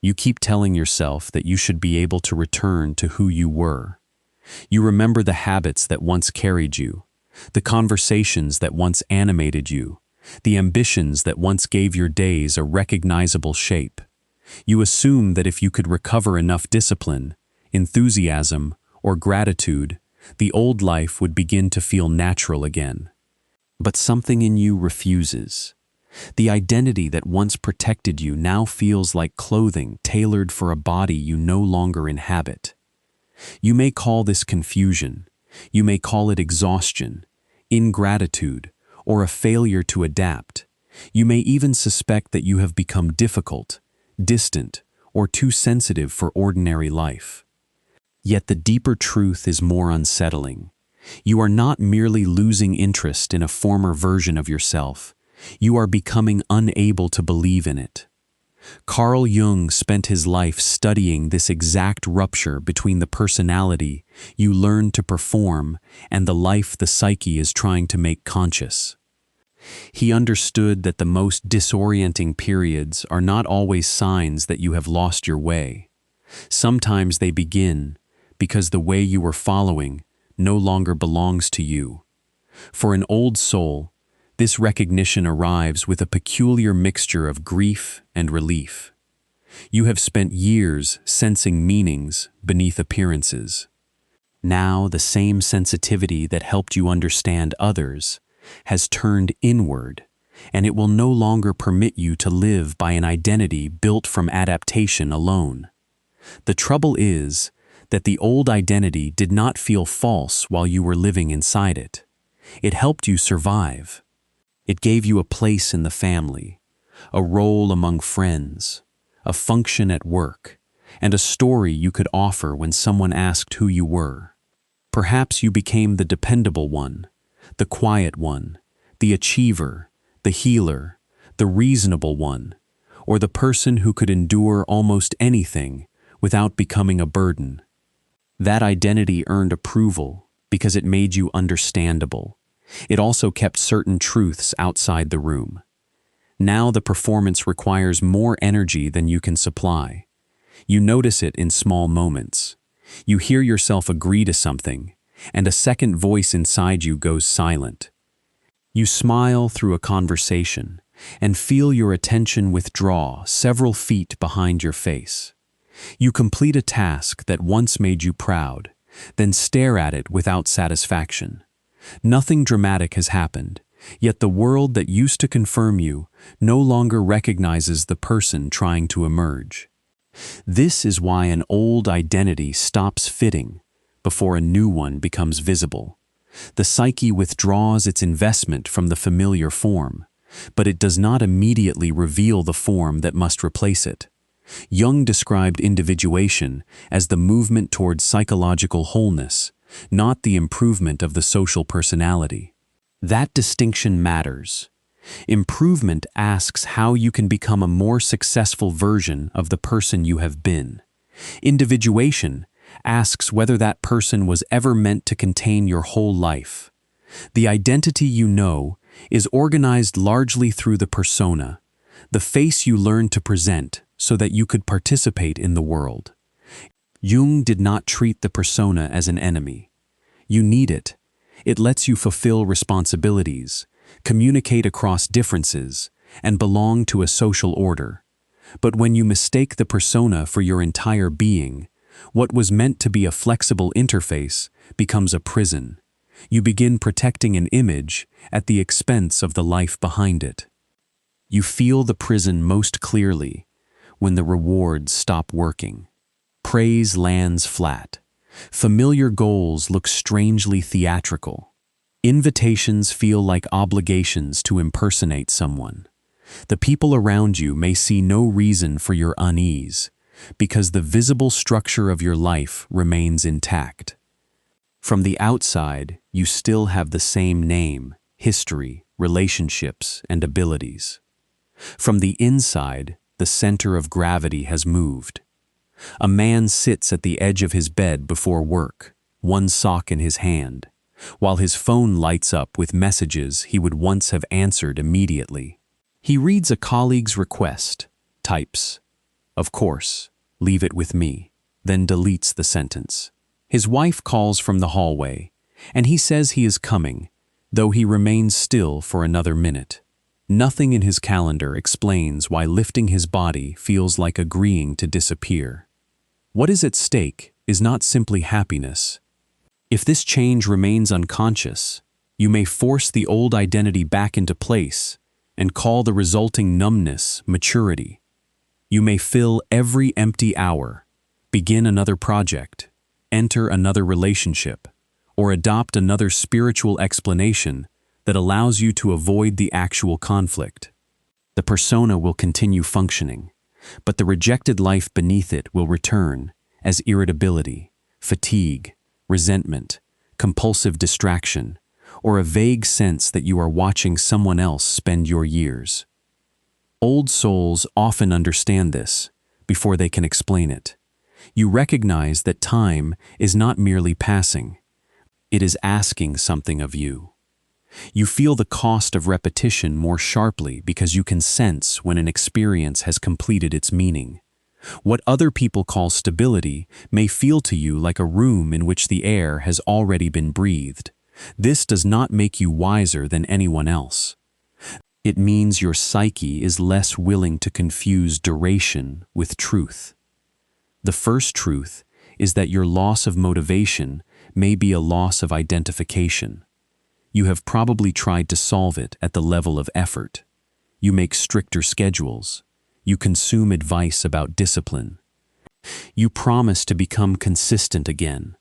You keep telling yourself that you should be able to return to who you were. You remember the habits that once carried you, the conversations that once animated you, the ambitions that once gave your days a recognizable shape. You assume that if you could recover enough discipline, enthusiasm, or gratitude, the old life would begin to feel natural again. But something in you refuses. The identity that once protected you now feels like clothing tailored for a body you no longer inhabit. You may call this confusion, you may call it exhaustion, ingratitude, or a failure to adapt. You may even suspect that you have become difficult, distant, or too sensitive for ordinary life. Yet the deeper truth is more unsettling. You are not merely losing interest in a former version of yourself. You are becoming unable to believe in it. Carl Jung spent his life studying this exact rupture between the personality you learn to perform and the life the psyche is trying to make conscious. He understood that the most disorienting periods are not always signs that you have lost your way. Sometimes they begin because the way you were following no longer belongs to you. For an old soul, this recognition arrives with a peculiar mixture of grief and relief. You have spent years sensing meanings beneath appearances. Now the same sensitivity that helped you understand others has turned inward, and it will no longer permit you to live by an identity built from adaptation alone. The trouble is that the old identity did not feel false while you were living inside it. It helped you survive. It gave you a place in the family, a role among friends, a function at work, and a story you could offer when someone asked who you were. Perhaps you became the dependable one, the quiet one, the achiever, the healer, the reasonable one, or the person who could endure almost anything without becoming a burden. That identity earned approval because it made you understandable. It also kept certain truths outside the room. Now the performance requires more energy than you can supply. You notice it in small moments. You hear yourself agree to something, and a second voice inside you goes silent. You smile through a conversation and feel your attention withdraw several feet behind your face. You complete a task that once made you proud, then stare at it without satisfaction. Nothing dramatic has happened, yet the world that used to confirm you no longer recognizes the person trying to emerge. This is why an old identity stops fitting before a new one becomes visible. The psyche withdraws its investment from the familiar form, but it does not immediately reveal the form that must replace it. Jung described individuation as the movement towards psychological wholeness, not the improvement of the social personality. That distinction matters. Improvement asks how you can become a more successful version of the person you have been. Individuation asks whether that person was ever meant to contain your whole life. The identity you know is organized largely through the persona, the face you learn to present so that you could participate in the world. Jung did not treat the persona as an enemy. You need it. It lets you fulfill responsibilities, communicate across differences, and belong to a social order. But when you mistake the persona for your entire being, what was meant to be a flexible interface becomes a prison. You begin protecting an image at the expense of the life behind it. You feel the prison most clearly when the rewards stop working. Praise lands flat. Familiar goals look strangely theatrical. Invitations feel like obligations to impersonate someone. The people around you may see no reason for your unease, because the visible structure of your life remains intact. From the outside, you still have the same name, history, relationships, and abilities. From the inside, the center of gravity has moved. A man sits at the edge of his bed before work, one sock in his hand, while his phone lights up with messages he would once have answered immediately. He reads a colleague's request, types, Of course, leave it with me, then deletes the sentence. His wife calls from the hallway, and he says he is coming, though he remains still for another minute. Nothing in his calendar explains why lifting his body feels like agreeing to disappear. What is at stake is not simply happiness. If this change remains unconscious, you may force the old identity back into place and call the resulting numbness maturity. You may fill every empty hour, begin another project, enter another relationship, or adopt another spiritual explanation that allows you to avoid the actual conflict. The persona will continue functioning, but the rejected life beneath it will return as irritability, fatigue, resentment, compulsive distraction, or a vague sense that you are watching someone else spend your years. Old souls often understand this before they can explain it. You recognize that time is not merely passing. It is asking something of you. You feel the cost of repetition more sharply because you can sense when an experience has completed its meaning. What other people call stability may feel to you like a room in which the air has already been breathed. This does not make you wiser than anyone else. It means your psyche is less willing to confuse duration with truth. The first truth is that your loss of motivation may be a loss of identification. You have probably tried to solve it at the level of effort. You make stricter schedules. You consume advice about discipline. You promise to become consistent again.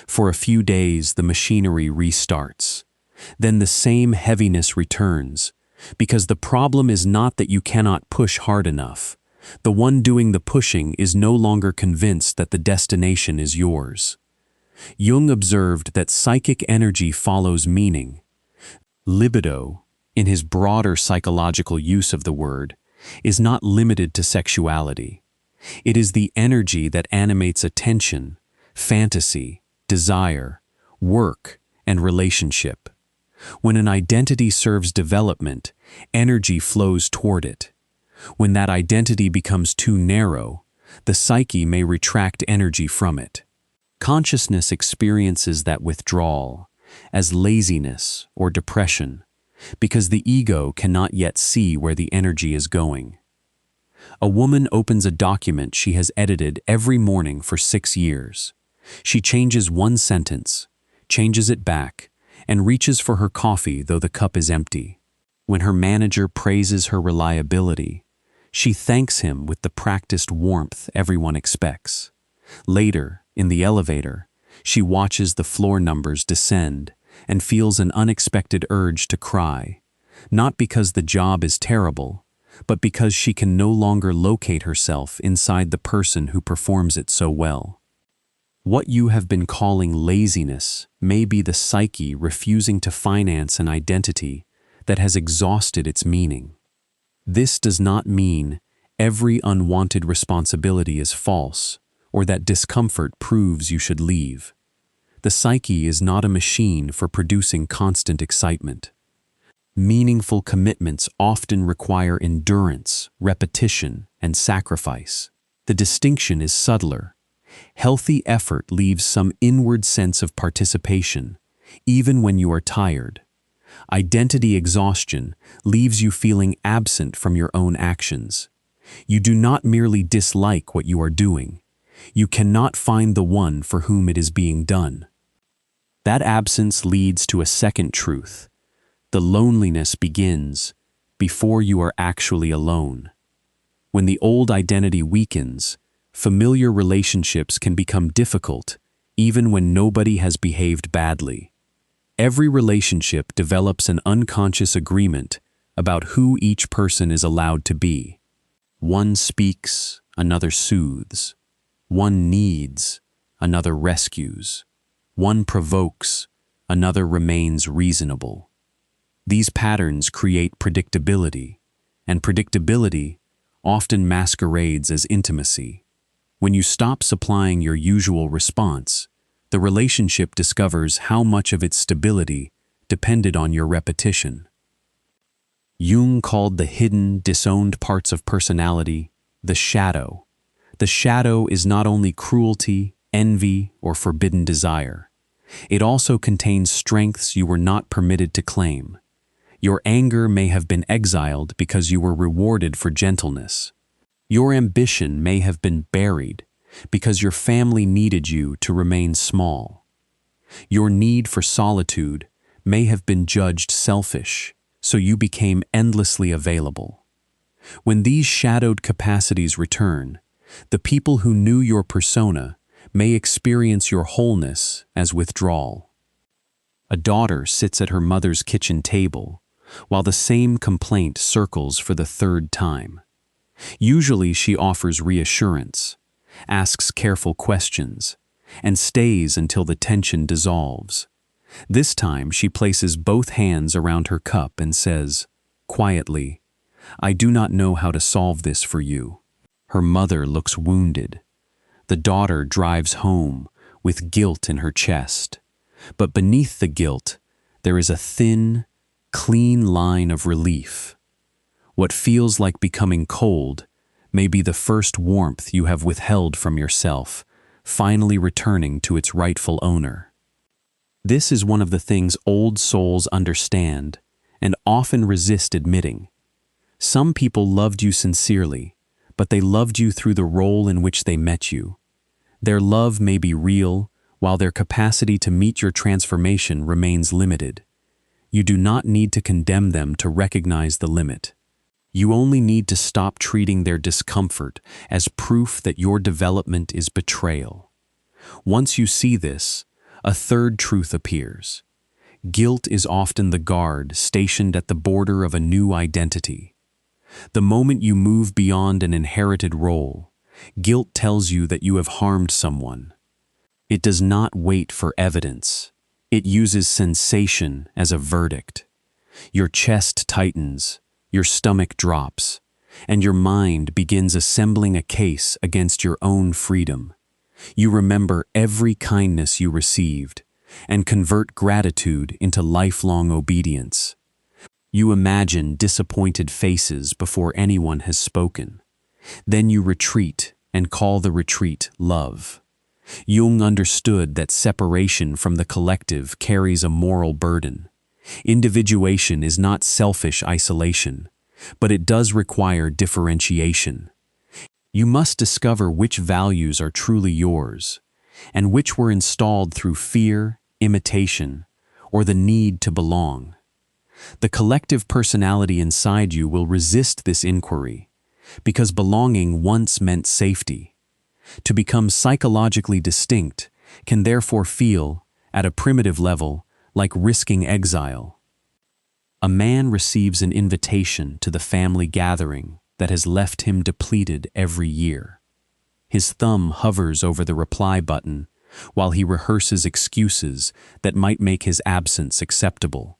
For a few days, the machinery restarts. Then the same heaviness returns, because the problem is not that you cannot push hard enough. The one doing the pushing is no longer convinced that the destination is yours. Jung observed that psychic energy follows meaning. Libido, in his broader psychological use of the word, is not limited to sexuality. It is the energy that animates attention, fantasy, desire, work, and relationship. When an identity serves development, energy flows toward it. When that identity becomes too narrow, the psyche may retract energy from it. Consciousness experiences that withdrawal as laziness or depression, because the ego cannot yet see where the energy is going. A woman opens a document she has edited every morning for 6 years. She changes one sentence, changes it back, and reaches for her coffee though the cup is empty. When her manager praises her reliability, she thanks him with the practiced warmth everyone expects. Later, in the elevator, she watches the floor numbers descend and feels an unexpected urge to cry, not because the job is terrible, but because she can no longer locate herself inside the person who performs it so well. What you have been calling laziness may be the psyche refusing to finance an identity that has exhausted its meaning. This does not mean every unwanted responsibility is false or that discomfort proves you should leave. The psyche is not a machine for producing constant excitement. Meaningful commitments often require endurance, repetition, and sacrifice. The distinction is subtler. Healthy effort leaves some inward sense of participation, even when you are tired. Identity exhaustion leaves you feeling absent from your own actions. You do not merely dislike what you are doing. You cannot find the one for whom it is being done. That absence leads to a second truth. The loneliness begins before you are actually alone. When the old identity weakens, familiar relationships can become difficult, even when nobody has behaved badly. Every relationship develops an unconscious agreement about who each person is allowed to be. One speaks, another soothes. One needs, another rescues. One provokes, another remains reasonable. These patterns create predictability, and predictability often masquerades as intimacy. When you stop supplying your usual response, the relationship discovers how much of its stability depended on your repetition. Jung called the hidden, disowned parts of personality the shadow, The shadow is not only cruelty, envy, or forbidden desire. It also contains strengths you were not permitted to claim. Your anger may have been exiled because you were rewarded for gentleness. Your ambition may have been buried because your family needed you to remain small. Your need for solitude may have been judged selfish, so you became endlessly available. When these shadowed capacities return, the people who knew your persona may experience your wholeness as withdrawal. A daughter sits at her mother's kitchen table, while the same complaint circles for the third time. Usually she offers reassurance, asks careful questions, and stays until the tension dissolves. This time she places both hands around her cup and says, quietly, "I do not know how to solve this for you." Her mother looks wounded. The daughter drives home with guilt in her chest. But beneath the guilt, there is a thin, clean line of relief. What feels like becoming cold may be the first warmth you have withheld from yourself, finally returning to its rightful owner. This is one of the things old souls understand and often resist admitting. Some people loved you sincerely, but they loved you through the role in which they met you. Their love may be real, while their capacity to meet your transformation remains limited. You do not need to condemn them to recognize the limit. You only need to stop treating their discomfort as proof that your development is betrayal. Once you see this, a third truth appears. Guilt is often the guard stationed at the border of a new identity. The moment you move beyond an inherited role, guilt tells you that you have harmed someone. It does not wait for evidence. It uses sensation as a verdict. Your chest tightens, your stomach drops, and your mind begins assembling a case against your own freedom. You remember every kindness you received and convert gratitude into lifelong obedience. You imagine disappointed faces before anyone has spoken. Then you retreat and call the retreat love. Jung understood that separation from the collective carries a moral burden. Individuation is not selfish isolation, but it does require differentiation. You must discover which values are truly yours, and which were installed through fear, imitation, or the need to belong. The collective personality inside you will resist this inquiry, because belonging once meant safety. To become psychologically distinct can therefore feel, at a primitive level, like risking exile. A man receives an invitation to the family gathering that has left him depleted every year. His thumb hovers over the reply button while he rehearses excuses that might make his absence acceptable.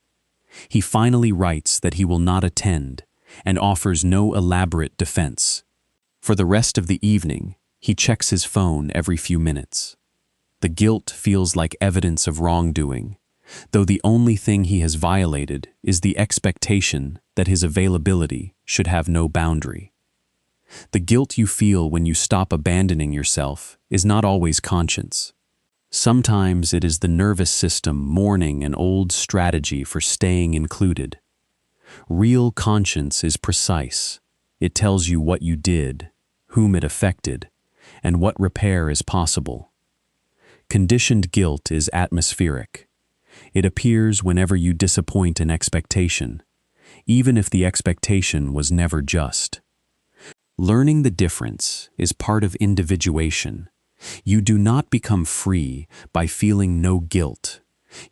He finally writes that he will not attend and offers no elaborate defense. For the rest of the evening, he checks his phone every few minutes. The guilt feels like evidence of wrongdoing, though the only thing he has violated is the expectation that his availability should have no boundary. The guilt you feel when you stop abandoning yourself is not always conscience. Sometimes it is the nervous system mourning an old strategy for staying included. Real conscience is precise. It tells you what you did, whom it affected, and what repair is possible. Conditioned guilt is atmospheric. It appears whenever you disappoint an expectation, even if the expectation was never just. Learning the difference is part of individuation. You do not become free by feeling no guilt.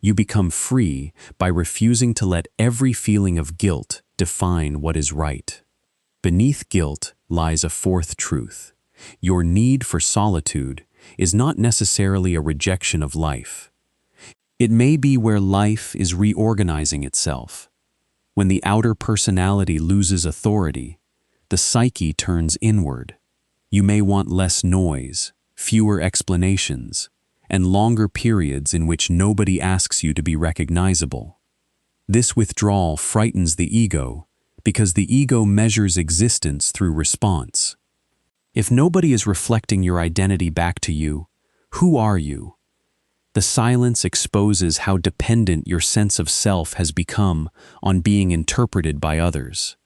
You become free by refusing to let every feeling of guilt define what is right. Beneath guilt lies a fourth truth. Your need for solitude is not necessarily a rejection of life. It may be where life is reorganizing itself. When the outer personality loses authority, the psyche turns inward. You may want less noise, fewer explanations, and longer periods in which nobody asks you to be recognizable. This withdrawal frightens the ego because the ego measures existence through response. If nobody is reflecting your identity back to you, who are you? The silence exposes how dependent your sense of self has become on being interpreted by others.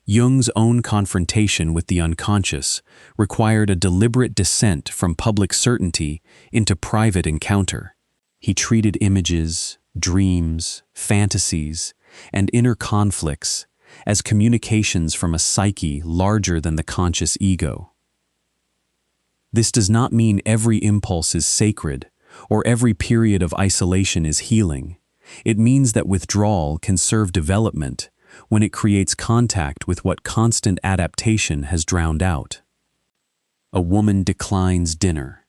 Jung's own confrontation with the unconscious required a deliberate descent from public certainty into private encounter. He treated images, dreams, fantasies, and inner conflicts as communications from a psyche larger than the conscious ego. This does not mean every impulse is sacred or every period of isolation is healing. It means that withdrawal can serve development when it creates contact with what constant adaptation has drowned out. A woman declines dinner,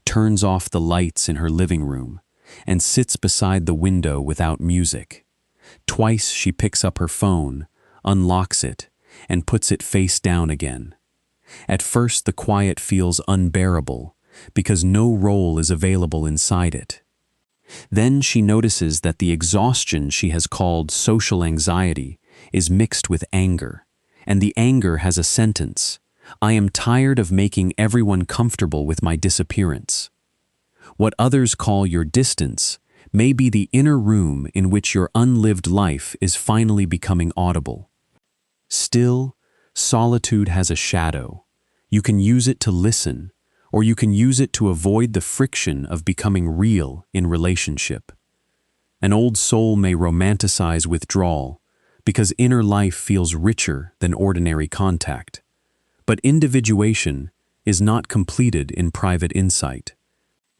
turns off the lights in her living room, and sits beside the window without music. Twice she picks up her phone, unlocks it, and puts it face down again. At first the quiet feels unbearable because no role is available inside it. Then she notices that the exhaustion she has called social anxiety is mixed with anger, and the anger has a sentence: "I am tired of making everyone comfortable with my disappearance." What others call your distance may be the inner room in which your unlived life is finally becoming audible. Still, solitude has a shadow. You can use it to listen, or you can use it to avoid the friction of becoming real in relationship. An old soul may romanticize withdrawal because inner life feels richer than ordinary contact. But individuation is not completed in private insight.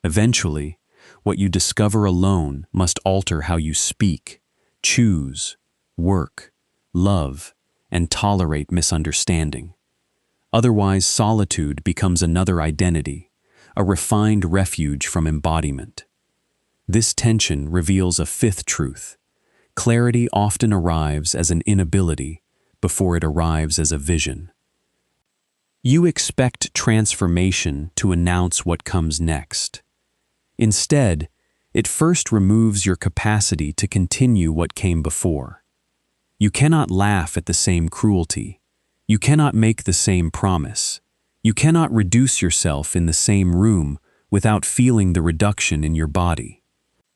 Eventually, what you discover alone must alter how you speak, choose, work, love, and tolerate misunderstanding. Otherwise, solitude becomes another identity, a refined refuge from embodiment. This tension reveals a fifth truth. Clarity often arrives as an inability before it arrives as a vision. You expect transformation to announce what comes next. Instead, it first removes your capacity to continue what came before. You cannot laugh at the same cruelty. You cannot make the same promise. You cannot reduce yourself in the same room without feeling the reduction in your body.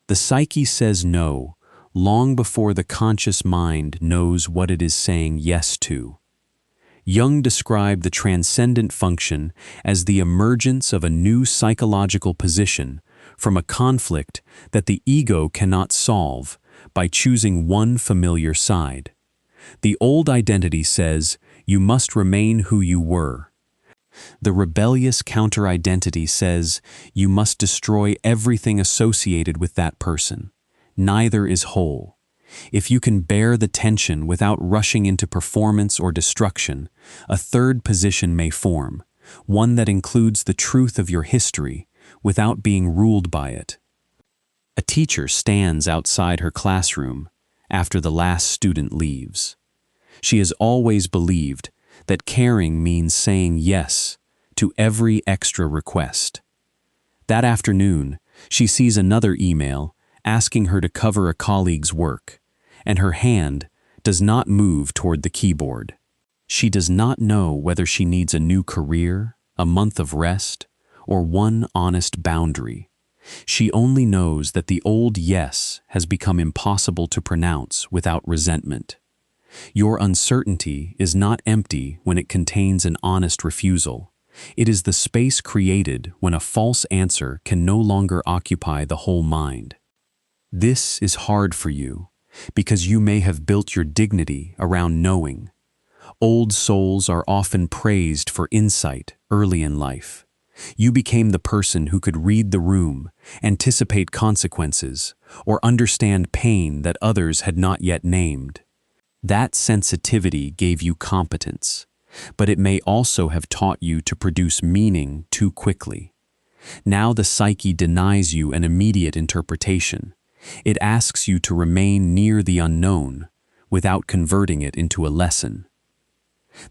The psyche says no long before the conscious mind knows what it is saying yes to. Jung described the transcendent function as the emergence of a new psychological position from a conflict that the ego cannot solve by choosing one familiar side. The old identity says, "You must remain who you were." The rebellious counter-identity says, "You must destroy everything associated with that person." Neither is whole. If you can bear the tension without rushing into performance or destruction, a third position may form, one that includes the truth of your history without being ruled by it. A teacher stands outside her classroom after the last student leaves. She has always believed that caring means saying yes to every extra request. That afternoon, she sees another email asking her to cover a colleague's work, and her hand does not move toward the keyboard. She does not know whether she needs a new career, a month of rest, or one honest boundary. She only knows that the old yes has become impossible to pronounce without resentment. Your uncertainty is not empty when it contains an honest refusal. It is the space created when a false answer can no longer occupy the whole mind. This is hard for you because you may have built your dignity around knowing. Old souls are often praised for insight early in life. You became the person who could read the room, anticipate consequences, or understand pain that others had not yet named. That sensitivity gave you competence, but it may also have taught you to produce meaning too quickly. Now the psyche denies you an immediate interpretation. It asks you to remain near the unknown without converting it into a lesson.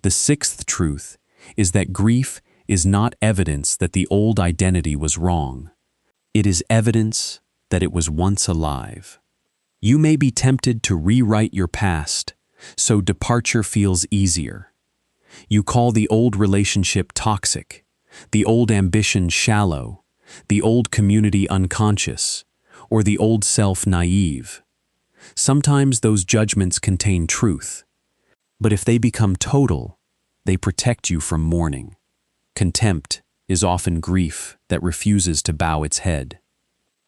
The sixth truth is that grief is not evidence that the old identity was wrong. It is evidence that it was once alive. You may be tempted to rewrite your past so departure feels easier. You call the old relationship toxic, the old ambition shallow, the old community unconscious, or the old self naive. Sometimes those judgments contain truth, but if they become total, they protect you from mourning. Contempt is often grief that refuses to bow its head.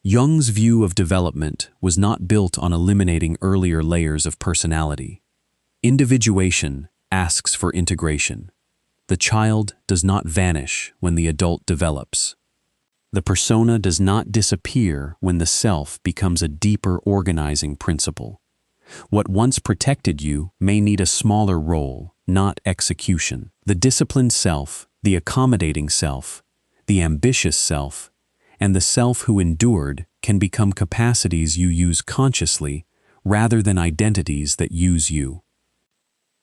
Jung's view of development was not built on eliminating earlier layers of personality. Individuation asks for integration. The child does not vanish when the adult develops. The persona does not disappear when the self becomes a deeper organizing principle. What once protected you may need a smaller role, not execution. The disciplined self, the accommodating self, the ambitious self, and the self who endured can become capacities you use consciously rather than identities that use you.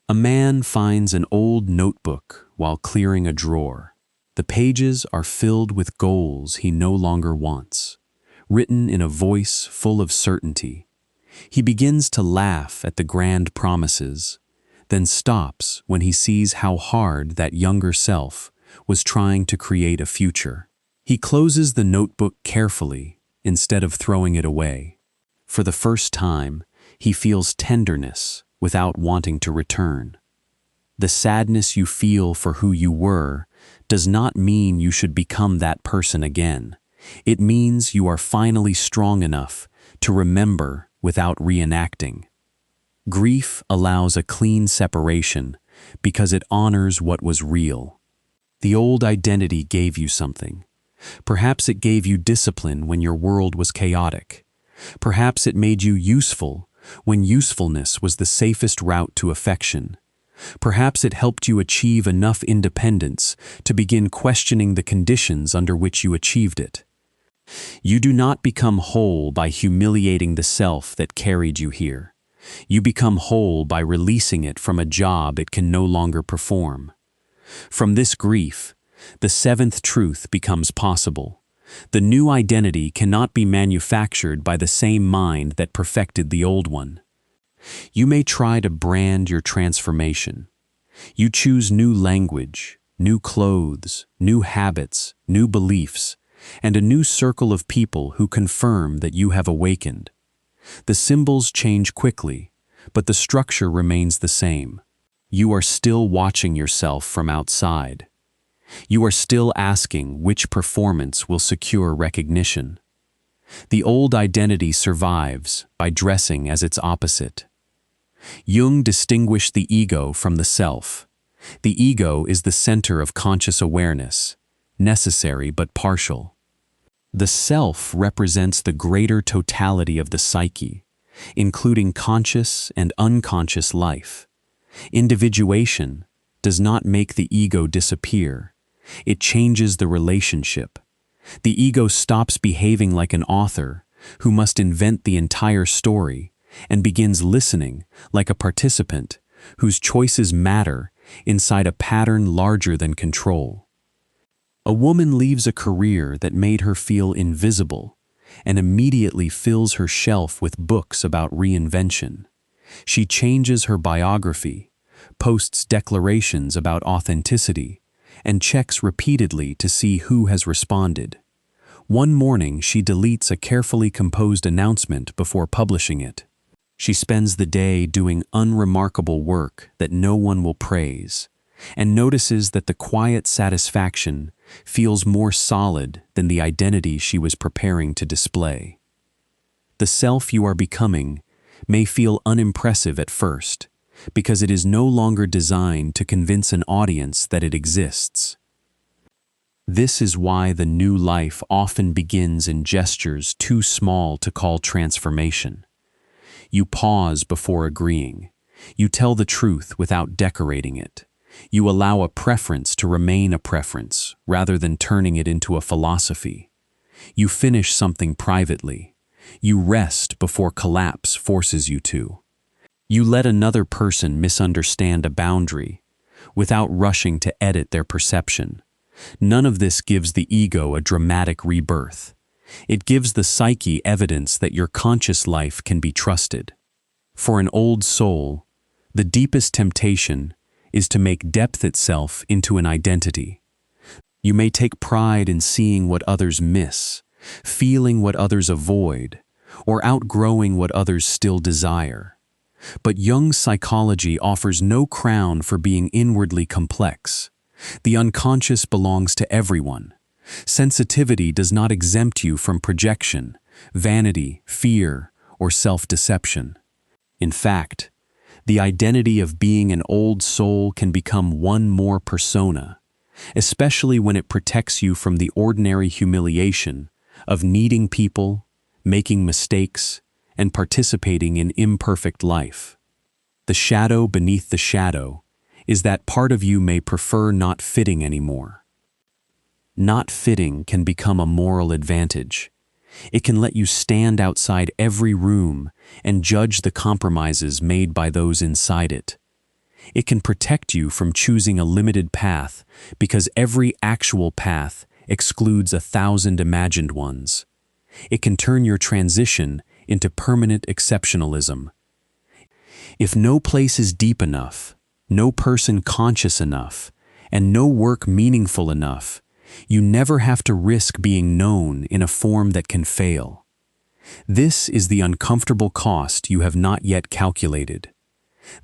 A man finds an old notebook while clearing a drawer. The pages are filled with goals he no longer wants, written in a voice full of certainty. He begins to laugh at the grand promises, then stops when he sees how hard that younger self was trying to create a future. He closes the notebook carefully instead of throwing it away. For the first time, he feels tenderness without wanting to return. The sadness you feel for who you were does not mean you should become that person again. It means you are finally strong enough to remember without reenacting. Grief allows a clean separation because it honors what was real. The old identity gave you something. Perhaps it gave you discipline when your world was chaotic. Perhaps it made you useful when usefulness was the safest route to affection. Perhaps it helped you achieve enough independence to begin questioning the conditions under which you achieved it. You do not become whole by humiliating the self that carried you here. You become whole by releasing it from a job it can no longer perform. From this grief, the seventh truth becomes possible. The new identity cannot be manufactured by the same mind that perfected the old one. You may try to brand your transformation. You choose new language, new clothes, new habits, new beliefs, and a new circle of people who confirm that you have awakened. The symbols change quickly, but the structure remains the same. You are still watching yourself from outside. You are still asking which performance will secure recognition. The old identity survives by dressing as its opposite. Jung distinguished the ego from the self. The ego is the center of conscious awareness, necessary but partial. The self represents the greater totality of the psyche, including conscious and unconscious life. Individuation does not make the ego disappear. It changes the relationship. The ego stops behaving like an author who must invent the entire story and begins listening like a participant whose choices matter inside a pattern larger than control. A woman leaves a career that made her feel invisible and immediately fills her shelf with books about reinvention. She changes her biography, posts declarations about authenticity, and checks repeatedly to see who has responded. One morning, she deletes a carefully composed announcement before publishing it. She spends the day doing unremarkable work that no one will praise, and notices that the quiet satisfaction feels more solid than the identity she was preparing to display. The self you are becoming may feel unimpressive at first, because it is no longer designed to convince an audience that it exists. This is why the new life often begins in gestures too small to call transformation. You pause before agreeing. You tell the truth without decorating it. You allow a preference to remain a preference rather than turning it into a philosophy. You finish something privately. You rest before collapse forces you to. You let another person misunderstand a boundary without rushing to edit their perception. None of this gives the ego a dramatic rebirth. It gives the psyche evidence that your conscious life can be trusted. For an old soul, the deepest temptation is to make depth itself into an identity. You may take pride in seeing what others miss, feeling what others avoid, or outgrowing what others still desire. But Jung's psychology offers no crown for being inwardly complex. The unconscious belongs to everyone. Sensitivity does not exempt you from projection, vanity, fear, or self-deception. In fact, the identity of being an old soul can become one more persona, especially when it protects you from the ordinary humiliation of needing people, making mistakes, and participating in imperfect life. The shadow beneath the shadow is that part of you may prefer not fitting anymore. Not fitting can become a moral advantage. It can let you stand outside every room and judge the compromises made by those inside it. It can protect you from choosing a limited path because every actual path excludes 1,000 imagined ones. It can turn your transition into permanent exceptionalism. If no place is deep enough, no person conscious enough, and no work meaningful enough, you never have to risk being known in a form that can fail. This is the uncomfortable cost you have not yet calculated.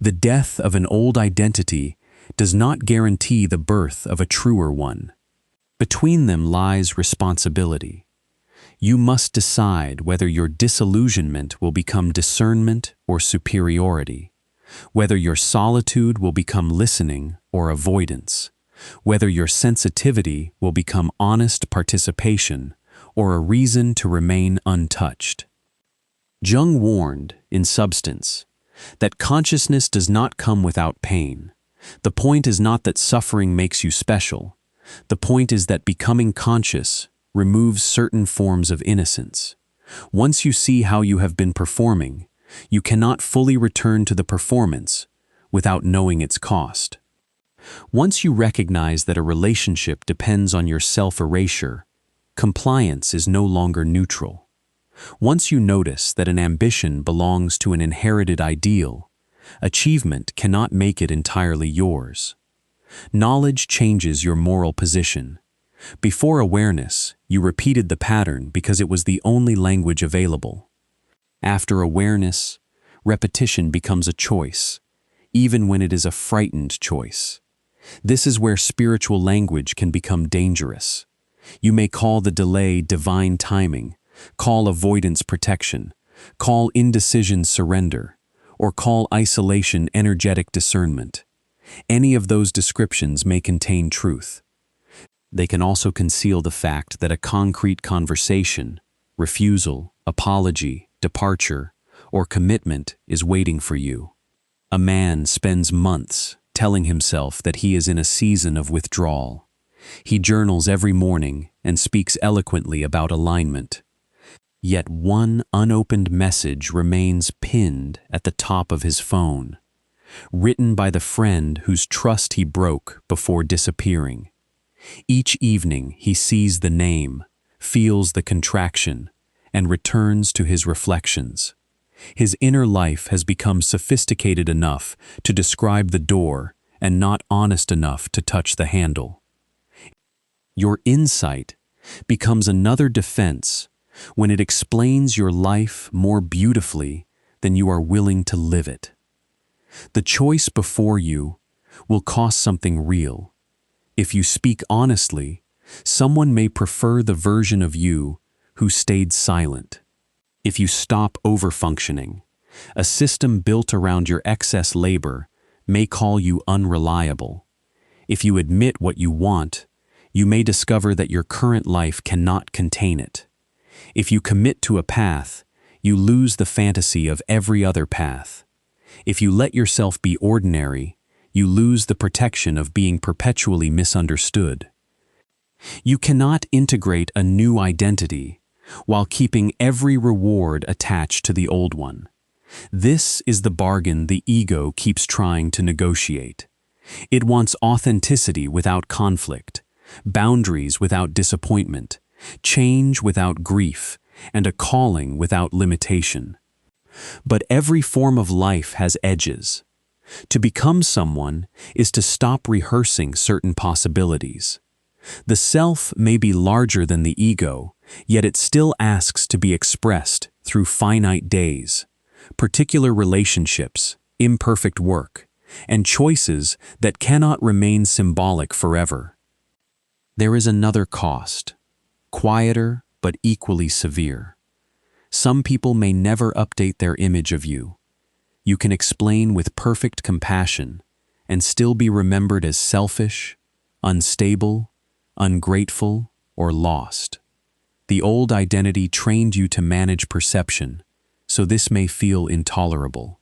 The death of an old identity does not guarantee the birth of a truer one. Between them lies responsibility. You must decide whether your disillusionment will become discernment or superiority, whether your solitude will become listening or avoidance, whether your sensitivity will become honest participation or a reason to remain untouched. Jung warned, in substance, that consciousness does not come without pain. The point is not that suffering makes you special. The point is that becoming conscious removes certain forms of innocence. Once you see how you have been performing, you cannot fully return to the performance without knowing its cost. Once you recognize that a relationship depends on your self-erasure, compliance is no longer neutral. Once you notice that an ambition belongs to an inherited ideal, achievement cannot make it entirely yours. Knowledge changes your moral position. Before awareness, you repeated the pattern because it was the only language available. After awareness, repetition becomes a choice, even when it is a frightened choice. This is where spiritual language can become dangerous. You may call the delay divine timing, call avoidance protection, call indecision surrender, or call isolation energetic discernment. Any of those descriptions may contain truth. They can also conceal the fact that a concrete conversation, refusal, apology, departure, or commitment is waiting for you. A man spends months telling himself that he is in a season of withdrawal. He journals every morning and speaks eloquently about alignment. Yet one unopened message remains pinned at the top of his phone, written by the friend whose trust he broke before disappearing. Each evening he sees the name, feels the contraction, and returns to his reflections. His inner life has become sophisticated enough to describe the door and not honest enough to touch the handle. Your insight becomes another defense when it explains your life more beautifully than you are willing to live it. The choice before you will cost something real. If you speak honestly, someone may prefer the version of you who stayed silent. If you stop overfunctioning, a system built around your excess labor may call you unreliable. If you admit what you want, you may discover that your current life cannot contain it. If you commit to a path, you lose the fantasy of every other path. If you let yourself be ordinary, you lose the protection of being perpetually misunderstood. You cannot integrate a new identity while keeping every reward attached to the old one. This is the bargain the ego keeps trying to negotiate. It wants authenticity without conflict, boundaries without disappointment, change without grief, and a calling without limitation. But every form of life has edges. To become someone is to stop rehearsing certain possibilities. The self may be larger than the ego, yet it still asks to be expressed through finite days, particular relationships, imperfect work, and choices that cannot remain symbolic forever. There is another cost, quieter but equally severe. Some people may never update their image of you. You can explain with perfect compassion and still be remembered as selfish, unstable, ungrateful, or lost. The old identity trained you to manage perception, so this may feel intolerable.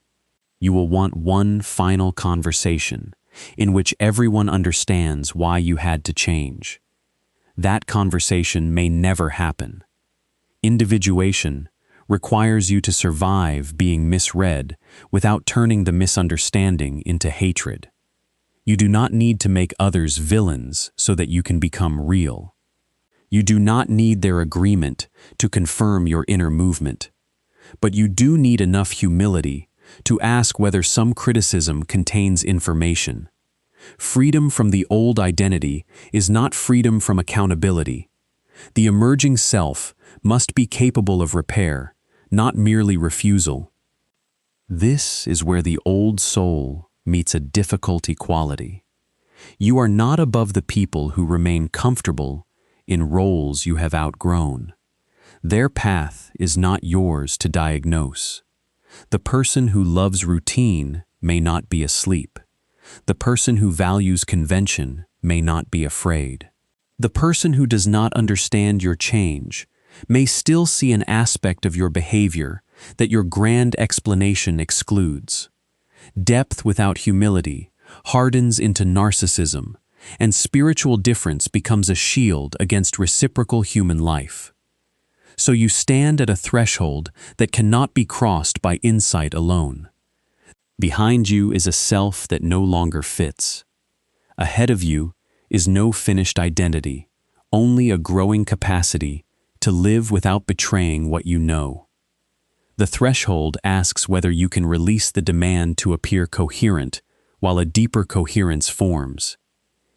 You will want one final conversation in which everyone understands why you had to change. That conversation may never happen. Individuation requires you to survive being misread without turning the misunderstanding into hatred. You do not need to make others villains so that you can become real. You do not need their agreement to confirm your inner movement. But you do need enough humility to ask whether some criticism contains information. Freedom from the old identity is not freedom from accountability. The emerging self must be capable of repair, not merely refusal. This is where the old soul meets a difficult equality. You are not above the people who remain comfortable in roles you have outgrown. Their path is not yours to diagnose. The person who loves routine may not be asleep. The person who values convention may not be afraid. The person who does not understand your change may still see an aspect of your behavior that your grand explanation excludes. Depth without humility hardens into narcissism, and spiritual difference becomes a shield against reciprocal human life. So you stand at a threshold that cannot be crossed by insight alone. Behind you is a self that no longer fits. Ahead of you is no finished identity, only a growing capacity to live without betraying what you know. The threshold asks whether you can release the demand to appear coherent while a deeper coherence forms.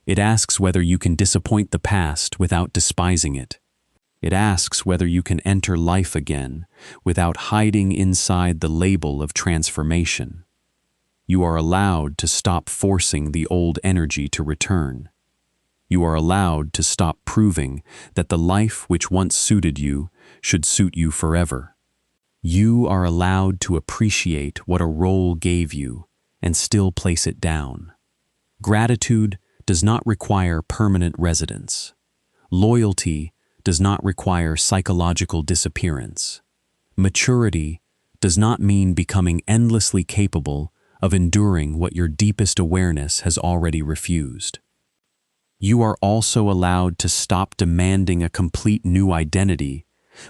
It asks whether you can disappoint the past without despising it. It asks whether you can enter life again without hiding inside the label of transformation. You are allowed to stop forcing the old energy to return. You are allowed to stop proving that the life which once suited you should suit you forever. You are allowed to appreciate what a role gave you and still place it down. Gratitude does not require permanent residence. Loyalty does not require psychological disappearance. Maturity does not mean becoming endlessly capable of enduring what your deepest awareness has already refused. You are also allowed to stop demanding a complete new identity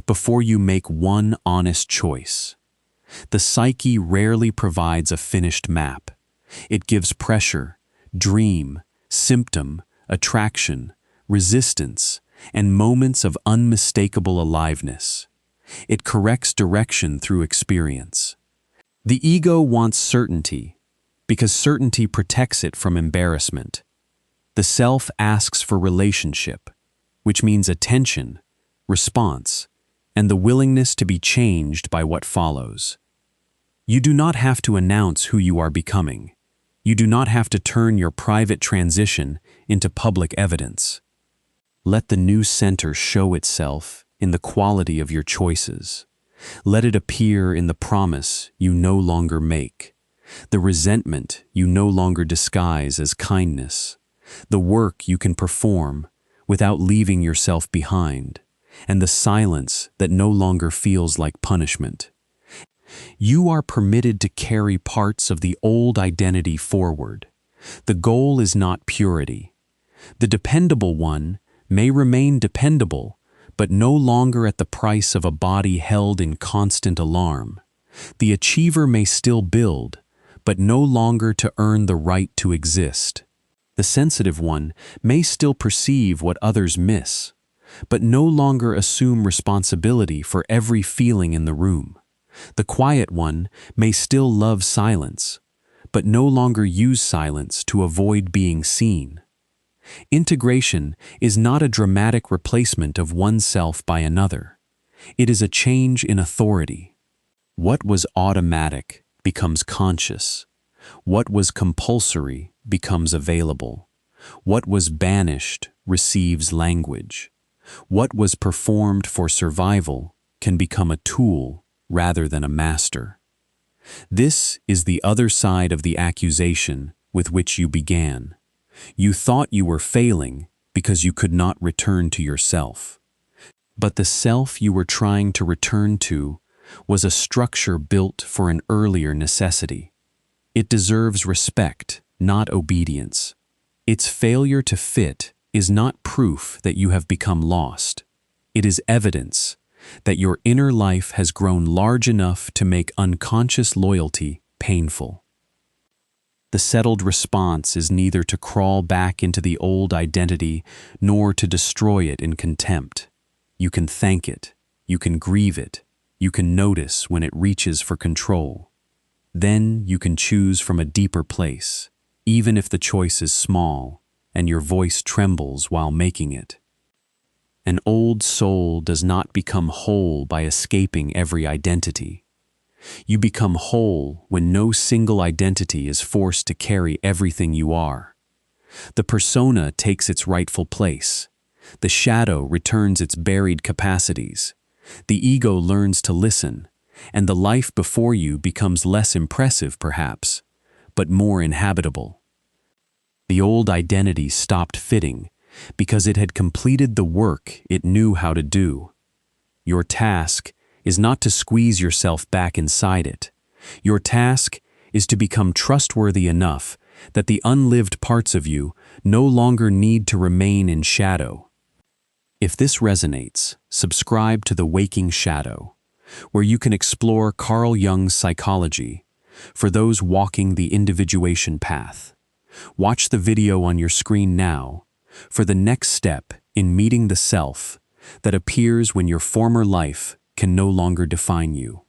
before you make one honest choice. The psyche rarely provides a finished map. It gives pressure, dream, symptom, attraction, resistance, and moments of unmistakable aliveness. It corrects direction through experience. The ego wants certainty because certainty protects it from embarrassment. The self asks for relationship, which means attention, response, and the willingness to be changed by what follows. You do not have to announce who you are becoming. You do not have to turn your private transition into public evidence. Let the new center show itself in the quality of your choices. Let it appear in the promise you no longer make, the resentment you no longer disguise as kindness, the work you can perform without leaving yourself behind, and the silence that no longer feels like punishment. You are permitted to carry parts of the old identity forward. The goal is not purity. The dependable one may remain dependable, but no longer at the price of a body held in constant alarm. The achiever may still build, but no longer to earn the right to exist. The sensitive one may still perceive what others miss, but no longer assume responsibility for every feeling in the room. The quiet one may still love silence, but no longer use silence to avoid being seen. Integration is not a dramatic replacement of oneself by another. It is a change in authority. What was automatic becomes conscious. What was compulsory becomes available. What was banished receives language. What was performed for survival can become a tool rather than a master. This is the other side of the accusation with which you began. You thought you were failing because you could not return to yourself. But the self you were trying to return to was a structure built for an earlier necessity. It deserves respect, not obedience. Its failure to fit is not proof that you have become lost. It is evidence that your inner life has grown large enough to make unconscious loyalty painful. The settled response is neither to crawl back into the old identity nor to destroy it in contempt. You can thank it, you can grieve it, you can notice when it reaches for control. Then you can choose from a deeper place, even if the choice is small and your voice trembles while making it. An old soul does not become whole by escaping every identity. You become whole when no single identity is forced to carry everything you are. The persona takes its rightful place. The shadow returns its buried capacities. The ego learns to listen, and the life before you becomes less impressive perhaps, but more inhabitable. The old identity stopped fitting because it had completed the work it knew how to do. Your task is not to squeeze yourself back inside it. Your task is to become trustworthy enough that the unlived parts of you no longer need to remain in shadow. If this resonates, subscribe to The Waking Shadow, where you can explore Carl Jung's psychology for those walking the individuation path. Watch the video on your screen now for the next step in meeting the self that appears when your former life can no longer define you.